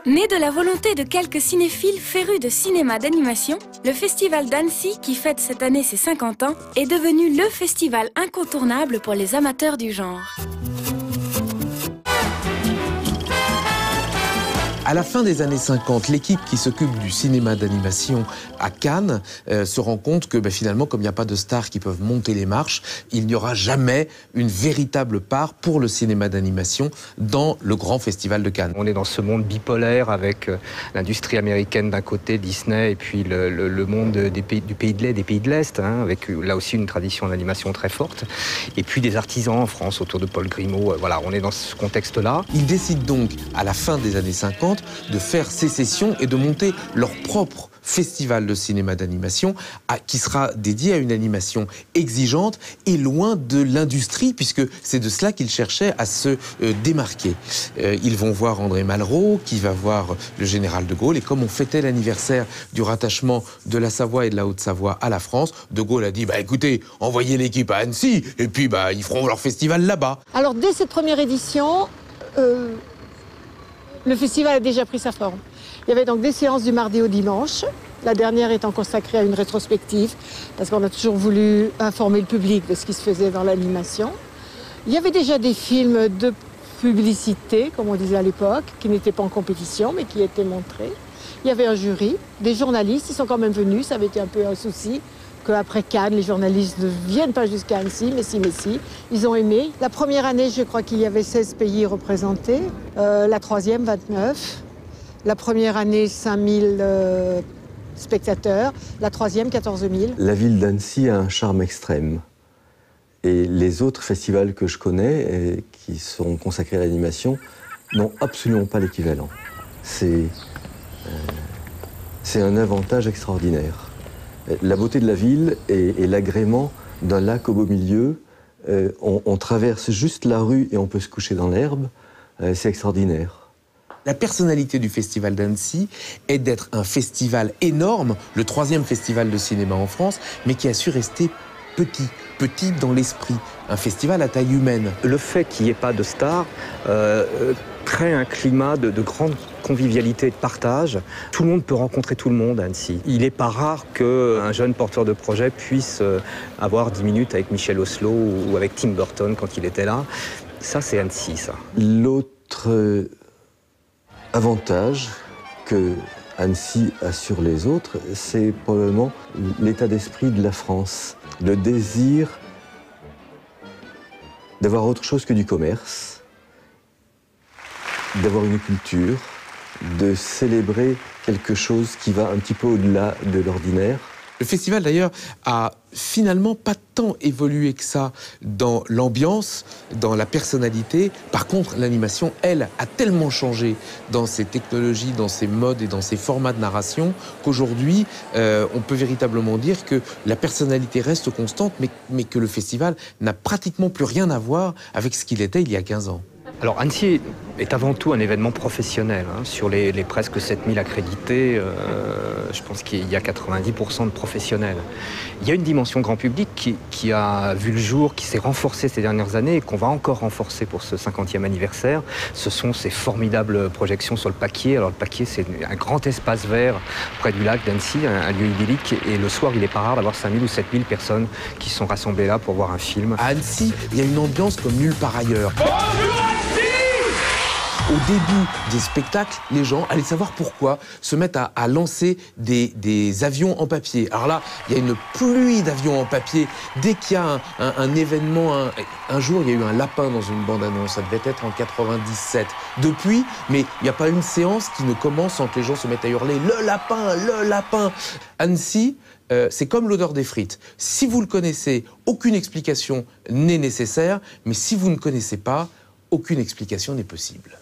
Né de la volonté de quelques cinéphiles férus de cinéma d'animation, le Festival d'Annecy, qui fête cette année ses 50 ans, est devenu le festival incontournable pour les amateurs du genre. À la fin des années 50, l'équipe qui s'occupe du cinéma d'animation à Cannes se rend compte que finalement, comme il n'y a pas de stars qui peuvent monter les marches, il n'y aura jamais une véritable part pour le cinéma d'animation dans le grand festival de Cannes. On est dans ce monde bipolaire avec l'industrie américaine d'un côté, Disney, et puis le monde des pays de l'Est, hein, avec là aussi une tradition d'animation très forte, et puis des artisans en France autour de Paul Grimaud. Voilà, on est dans ce contexte-là. Ils décident donc, à la fin des années 50, de faire sécession et de monter leur propre festival de cinéma d'animation qui sera dédié à une animation exigeante et loin de l'industrie, puisque c'est de cela qu'ils cherchaient à se démarquer. Ils vont voir André Malraux, qui va voir le général de Gaulle, et comme on fêtait l'anniversaire du rattachement de la Savoie et de la Haute-Savoie à la France, de Gaulle a dit écoutez, envoyez l'équipe à Annecy, et puis ils feront leur festival là-bas. Alors dès cette première édition, le festival a déjà pris sa forme. Il y avait donc des séances du mardi au dimanche, la dernière étant consacrée à une rétrospective, parce qu'on a toujours voulu informer le public de ce qui se faisait dans l'animation. Il y avait déjà des films de publicité, comme on disait à l'époque, qui n'étaient pas en compétition, mais qui étaient montrés. Il y avait un jury, des journalistes, ils sont quand même venus, ça avait été un peu un souci, qu'après Cannes, les journalistes ne viennent pas jusqu'à Annecy, mais si, ils ont aimé. La première année, je crois qu'il y avait 16 pays représentés, la troisième, 29. La première année, 5000 spectateurs, la troisième, 14 000. La ville d'Annecy a un charme extrême. Et les autres festivals que je connais, et qui sont consacrés à l'animation, n'ont absolument pas l'équivalent. C'est un avantage extraordinaire. La beauté de la ville et l'agrément d'un lac au beau milieu, on traverse juste la rue et on peut se coucher dans l'herbe, c'est extraordinaire. La personnalité du festival d'Annecy est d'être un festival énorme, le 3e festival de cinéma en France, mais qui a su rester petit dans l'esprit, un festival à taille humaine. Le fait qu'il n'y ait pas de stars crée un climat de grande convivialité et de partage. Tout le monde peut rencontrer tout le monde à Annecy. Il n'est pas rare qu'un jeune porteur de projet puisse avoir 10 minutes avec Michel Oslo ou avec Tim Burton quand il était là. Ça, c'est Annecy, ça. L'autre avantage que Annecy a sur les autres, c'est probablement l'état d'esprit de la France. Le désir d'avoir autre chose que du commerce, d'avoir une culture, de célébrer quelque chose qui va un petit peu au-delà de l'ordinaire. Le festival, d'ailleurs, a finalement pas tant évolué que ça dans l'ambiance, dans la personnalité. Par contre, l'animation, elle, a tellement changé dans ses technologies, dans ses modes et dans ses formats de narration qu'aujourd'hui, on peut véritablement dire que la personnalité reste constante, mais que le festival n'a pratiquement plus rien à voir avec ce qu'il était il y a 15 ans. Alors Annecy est avant tout un événement professionnel. Hein. Sur les presque 7000 accrédités, je pense qu'il y a 90% de professionnels. Il y a une dimension grand public qui a vu le jour, qui s'est renforcée ces dernières années et qu'on va encore renforcer pour ce 50e anniversaire. Ce sont ces formidables projections sur le Paquier. Alors le Paquier, c'est un grand espace vert près du lac d'Annecy, un lieu idyllique. Et le soir, il n'est pas rare d'avoir 5000 ou 7000 personnes qui sont rassemblées là pour voir un film. À Annecy, il y a une ambiance comme nulle part ailleurs. Au début des spectacles, les gens, allez savoir pourquoi, se mettent à lancer des avions en papier. Alors là, il y a une pluie d'avions en papier. Dès qu'il y a un événement, un jour, il y a eu un lapin dans une bande-annonce. Ça devait être en 97. Depuis, mais il n'y a pas une séance qui ne commence sans que les gens se mettent à hurler « Le lapin, le lapin !» Annecy, c'est comme l'odeur des frites. Si vous le connaissez, aucune explication n'est nécessaire. Mais si vous ne connaissez pas, aucune explication n'est possible.